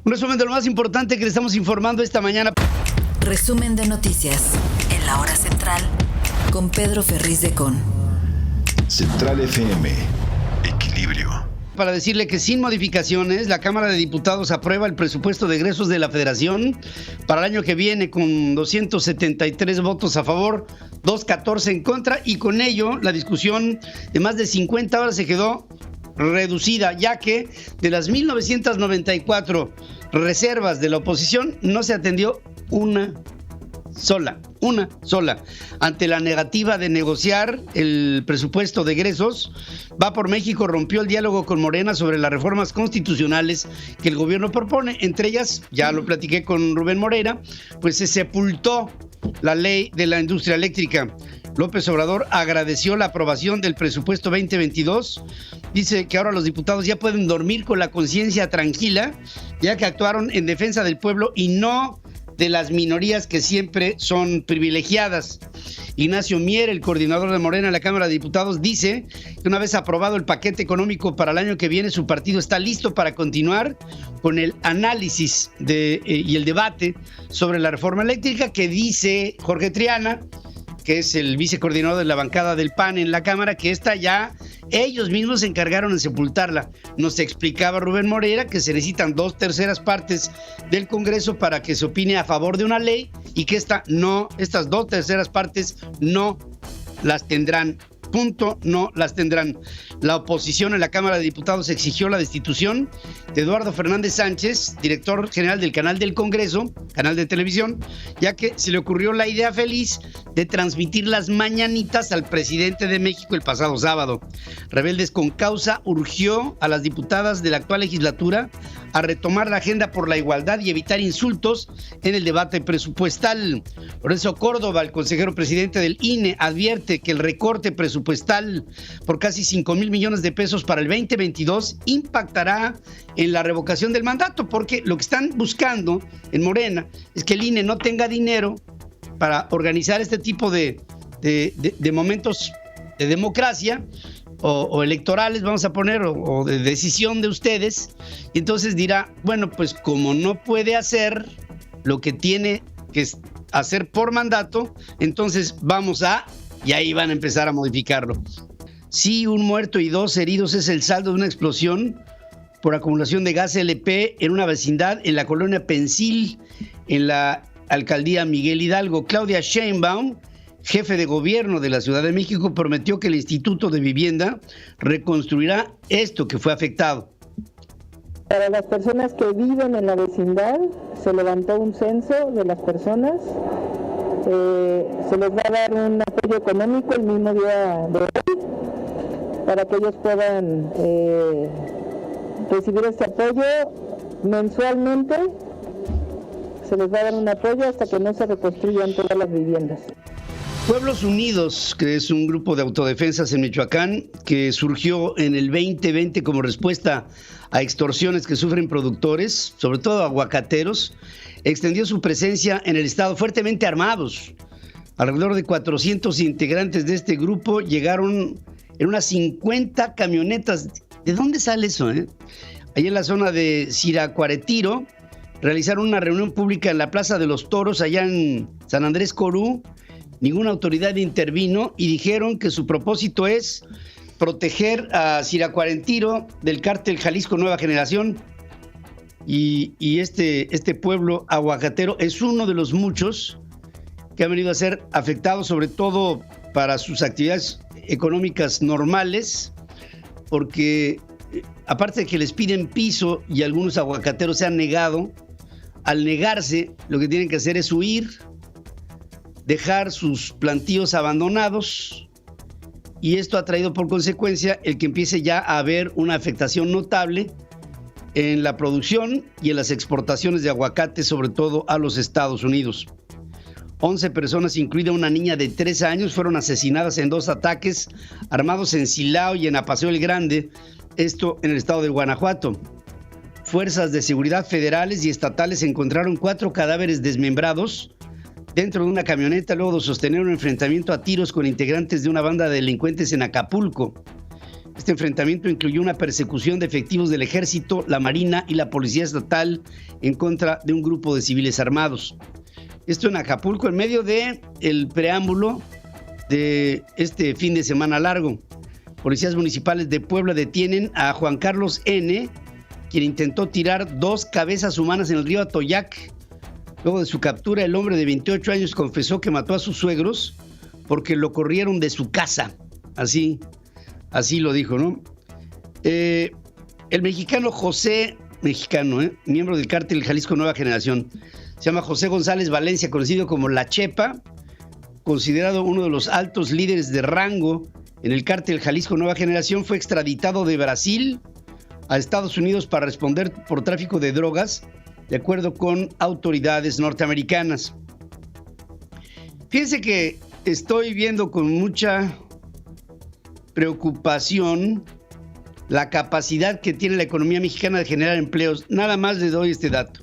Un resumen de lo más importante que le estamos informando esta mañana. Resumen de noticias en la hora central con Pedro Ferriz de Con. Central FM. Equilibrio. Para decirle que sin modificaciones, la Cámara de Diputados aprueba el presupuesto de egresos de la Federación para el año que viene con 273 votos a favor, 214 en contra, y con ello la discusión de más de 50 horas se quedó reducida, ya que de las 1994 reservas de la oposición no se atendió una sola. Ante la negativa de negociar el presupuesto de egresos, Va por México rompió el diálogo con Morena sobre las reformas constitucionales que el gobierno propone. Entre ellas, ya lo platiqué con Rubén Moreira, pues se sepultó la ley de la industria eléctrica. López Obrador agradeció la aprobación del presupuesto 2022. Dice que ahora los diputados ya pueden dormir con la conciencia tranquila, ya que actuaron en defensa del pueblo y no de las minorías que siempre son privilegiadas. Ignacio Mier, el coordinador de Morena en la Cámara de Diputados, dice que una vez aprobado el paquete económico para el año que viene, su partido está listo para continuar con el análisis y el debate sobre la reforma eléctrica, que dice Jorge Triana, que es el vicecoordinador de la bancada del PAN en la Cámara, que esta ya ellos mismos se encargaron de sepultarla. Nos explicaba Rubén Moreira que se necesitan 2/3 partes del Congreso para que se opine a favor de una ley y que estas 2/3 partes no las tendrán. Punto, no las tendrán. La oposición en la Cámara de Diputados exigió la destitución de Eduardo Fernández Sánchez, director general del canal del Congreso, canal de televisión, ya que se le ocurrió la idea feliz de transmitir las mañanitas al presidente de México el pasado sábado. Rebeldes con Causa urgió a las diputadas de la actual legislatura a retomar la agenda por la igualdad y evitar insultos en el debate presupuestal. Lorenzo Córdoba, el consejero presidente del INE, advierte que el recorte presupuestal por casi 5,000 millones de pesos para el 2022 impactará en la revocación del mandato, porque lo que están buscando en Morena es que el INE no tenga dinero para organizar este tipo de momentos de democracia o electorales, vamos a poner, o de decisión de ustedes. Y entonces dirá, bueno, pues como no puede hacer lo que tiene que hacer por mandato, entonces y ahí van a empezar a modificarlo. Sí, 1 muerto y 2 heridos es el saldo de una explosión por acumulación de gas LP en una vecindad en la colonia Pensil, en la alcaldía Miguel Hidalgo. Claudia Sheinbaum, jefe de gobierno de la Ciudad de México, prometió que el Instituto de Vivienda reconstruirá esto que fue afectado. Para las personas que viven en la vecindad, se levantó un censo de las personas. Se les va a dar un apoyo económico el mismo día de hoy para que ellos puedan recibir este apoyo mensualmente. Se les va a dar un apoyo hasta que no se reconstruyan todas las viviendas. Pueblos Unidos, que es un grupo de autodefensas en Michoacán que surgió en el 2020 como respuesta a extorsiones que sufren productores, sobre todo aguacateros, extendió su presencia en el estado fuertemente armados. Alrededor de 400 integrantes de este grupo llegaron en unas 50 camionetas. ¿De dónde sale eso? Ahí en la zona de Siracuaretiro, realizaron una reunión pública en la Plaza de los Toros, allá en San Andrés Corú. Ninguna autoridad intervino y dijeron que su propósito es proteger a Siracuaretiro del cártel Jalisco Nueva Generación. Y este pueblo aguacatero es uno de los muchos que han venido a ser afectados, sobre todo para sus actividades económicas normales, porque aparte de que les piden piso y algunos aguacateros se han negado, al negarse lo que tienen que hacer es huir, dejar sus plantíos abandonados, y esto ha traído por consecuencia el que empiece ya a haber una afectación notable en la producción y en las exportaciones de aguacate, sobre todo a los Estados Unidos. 11 personas, incluida una niña de 3 años, fueron asesinadas en 2 ataques armados en Silao y en Apaseo el Grande, esto en el estado de Guanajuato. Fuerzas de seguridad federales y estatales encontraron 4 cadáveres desmembrados dentro de una camioneta luego de sostener un enfrentamiento a tiros con integrantes de una banda de delincuentes en Acapulco. Este enfrentamiento incluyó una persecución de efectivos del Ejército, la Marina y la Policía Estatal en contra de un grupo de civiles armados. Esto en Acapulco, en medio del preámbulo de este fin de semana largo. Policías municipales de Puebla detienen a Juan Carlos N., quien intentó tirar 2 cabezas humanas en el río Atoyac. Luego de su captura, el hombre de 28 años confesó que mató a sus suegros porque lo corrieron de su casa. Así lo dijo, ¿no? El mexicano miembro del cártel Jalisco Nueva Generación, se llama José González Valencia, conocido como La Chepa, considerado uno de los altos líderes de rango en el cártel Jalisco Nueva Generación, fue extraditado de Brasil a Estados Unidos para responder por tráfico de drogas, de acuerdo con autoridades norteamericanas. Fíjense que estoy viendo con mucha preocupación la capacidad que tiene la economía mexicana de generar empleos. Nada más les doy este dato.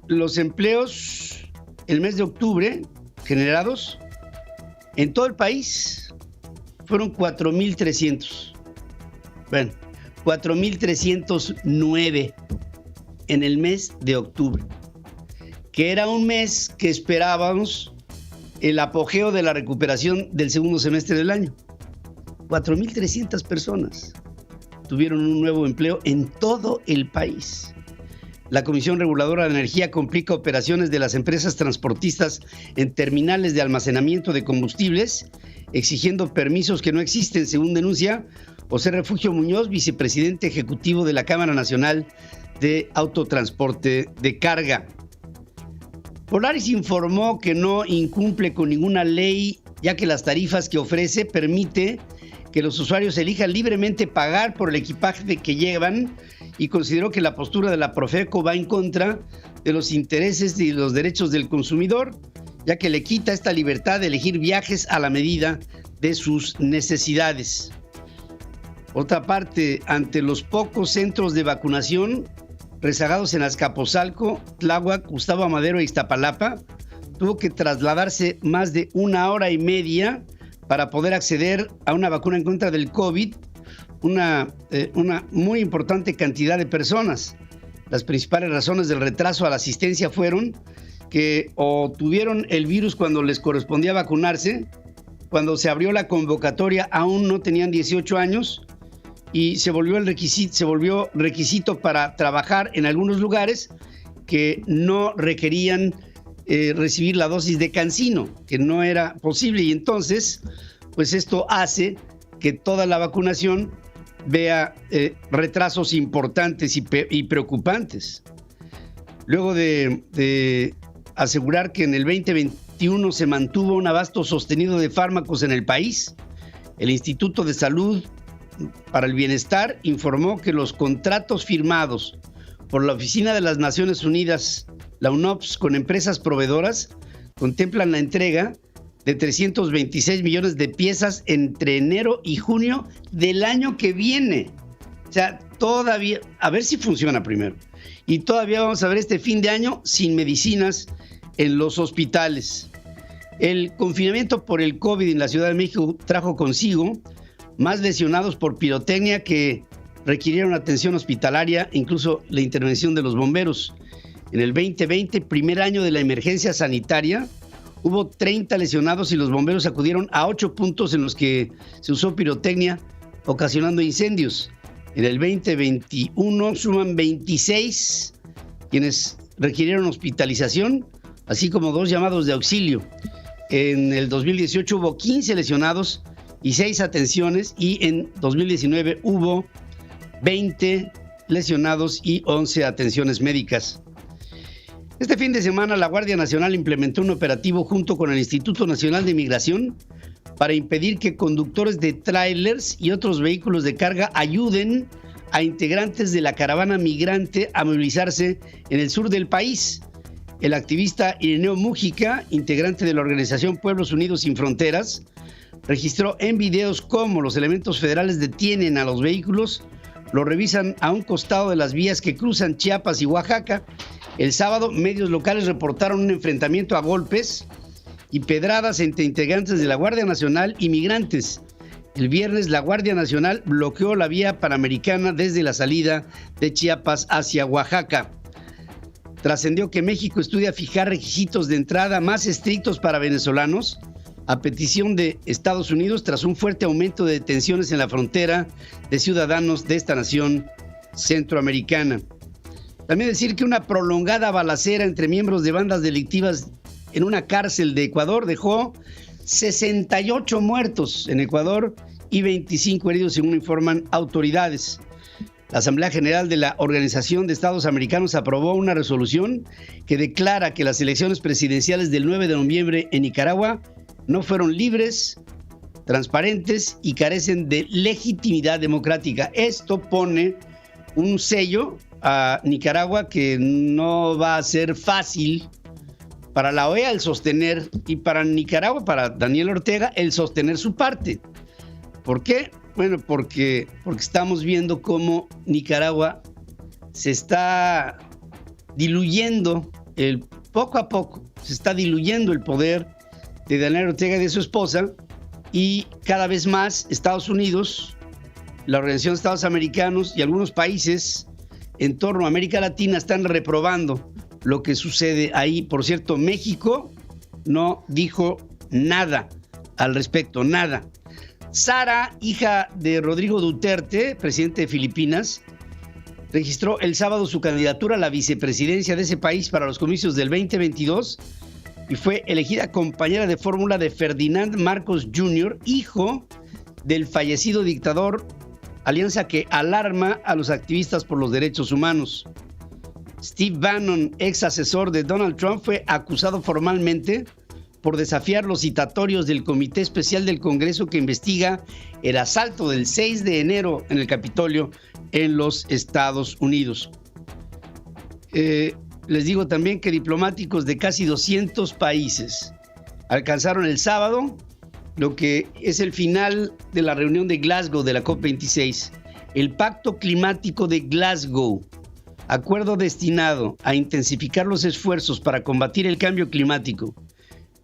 Los empleos, el mes de octubre, generados en todo el país, fueron 4,300. Bueno, 4,309 en el mes de octubre, que era un mes que esperábamos el apogeo de la recuperación del segundo semestre del año. 4,300 personas tuvieron un nuevo empleo en todo el país. La Comisión Reguladora de Energía complica operaciones de las empresas transportistas en terminales de almacenamiento de combustibles, exigiendo permisos que no existen, según denuncia José Refugio Muñoz, vicepresidente ejecutivo de la Cámara Nacional de Autotransporte de Carga. Polaris informó que no incumple con ninguna ley, ya que las tarifas que ofrece permite que los usuarios elijan libremente pagar por el equipaje que llevan, y consideró que la postura de la Profeco va en contra de los intereses y los derechos del consumidor, ya que le quita esta libertad de elegir viajes a la medida de sus necesidades. Por otra parte, ante los pocos centros de vacunación rezagados en Azcapotzalco, Tláhuac, Gustavo Amadero e Iztapalapa, tuvo que trasladarse más de 1 hora y media para poder acceder a una vacuna en contra del COVID, una muy importante cantidad de personas. Las principales razones del retraso a la asistencia fueron que o tuvieron el virus cuando les correspondía vacunarse, cuando se abrió la convocatoria aún no tenían 18 años y se volvió requisito para trabajar en algunos lugares que no requerían recibir la dosis de CanSino, que no era posible, y entonces pues esto hace que toda la vacunación vea retrasos importantes y preocupantes. Luego de asegurar que en el 2021 se mantuvo un abasto sostenido de fármacos en el país, el Instituto de Salud para el Bienestar informó que los contratos firmados por la Oficina de las Naciones Unidas, la UNOPS, con empresas proveedoras contemplan la entrega de 326 millones de piezas entre enero y junio del año que viene. O sea, todavía, a ver si funciona primero. Y todavía vamos a ver este fin de año sin medicinas en los hospitales. El confinamiento por el COVID en la Ciudad de México trajo consigo más lesionados por pirotecnia que requirieron atención hospitalaria, incluso la intervención de los bomberos. En el 2020, primer año de la emergencia sanitaria, hubo 30 lesionados y los bomberos acudieron a 8 puntos en los que se usó pirotecnia, ocasionando incendios. En el 2021 suman 26 quienes requirieron hospitalización, así como 2 llamados de auxilio. En el 2018 hubo 15 lesionados y 6 atenciones, y en 2019 hubo 20 lesionados y 11 atenciones médicas. Este fin de semana la Guardia Nacional implementó un operativo junto con el Instituto Nacional de Migración para impedir que conductores de tráilers y otros vehículos de carga ayuden a integrantes de la caravana migrante a movilizarse en el sur del país. El activista Ireneo Mújica, integrante de la organización Pueblos Unidos Sin Fronteras, registró en videos cómo los elementos federales detienen a los vehículos, lo revisan a un costado de las vías que cruzan Chiapas y Oaxaca. El sábado, medios locales reportaron un enfrentamiento a golpes y pedradas entre integrantes de la Guardia Nacional y migrantes, El viernes la Guardia Nacional bloqueó la vía panamericana desde la salida de Chiapas hacia Oaxaca. Trascendió que México estudia fijar requisitos de entrada más estrictos para venezolanos a petición de Estados Unidos tras un fuerte aumento de detenciones en la frontera de ciudadanos de esta nación centroamericana. También decir que una prolongada balacera entre miembros de bandas delictivas en una cárcel de Ecuador dejó 68 muertos en Ecuador y 25 heridos, según informan autoridades. La Asamblea General de la Organización de Estados Americanos aprobó una resolución que declara que las elecciones presidenciales del 9 de noviembre en Nicaragua no fueron libres, transparentes y carecen de legitimidad democrática. Esto pone un sello a Nicaragua que no va a ser fácil para la OEA el sostener, y para Nicaragua, para Daniel Ortega, el sostener su parte. ¿Por qué? Bueno, porque estamos viendo cómo Nicaragua se está diluyendo, poco a poco, se está diluyendo el poder de Daniel Ortega y de su esposa, y cada vez más Estados Unidos, la Organización de Estados Americanos y algunos países en torno a América Latina están reprobando lo que sucede ahí. Por cierto, México no dijo nada al respecto, nada. Sara, hija de Rodrigo Duterte, presidente de Filipinas, registró el sábado su candidatura a la vicepresidencia de ese país para los comicios del 2022 y fue elegida compañera de fórmula de Ferdinand Marcos Jr., hijo del fallecido dictador, alianza que alarma a los activistas por los derechos humanos. Steve Bannon, ex asesor de Donald Trump, fue acusado formalmente por desafiar los citatorios del Comité Especial del Congreso que investiga el asalto del 6 de enero en el Capitolio en los Estados Unidos. Les digo también que diplomáticos de casi 200 países alcanzaron el sábado lo que es el final de la reunión de Glasgow de la COP26, el Pacto Climático de Glasgow, acuerdo destinado a intensificar los esfuerzos para combatir el cambio climático.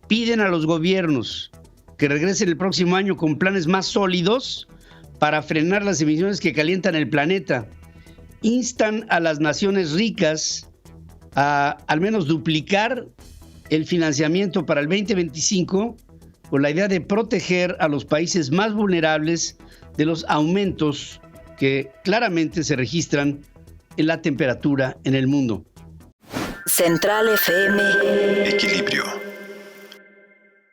Piden a los gobiernos que regresen el próximo año con planes más sólidos para frenar las emisiones que calientan el planeta. Instan a las naciones ricas a al menos duplicar el financiamiento para el 2025 con la idea de proteger a los países más vulnerables de los aumentos que claramente se registran en la temperatura en el mundo. Central FM. Equilibrio.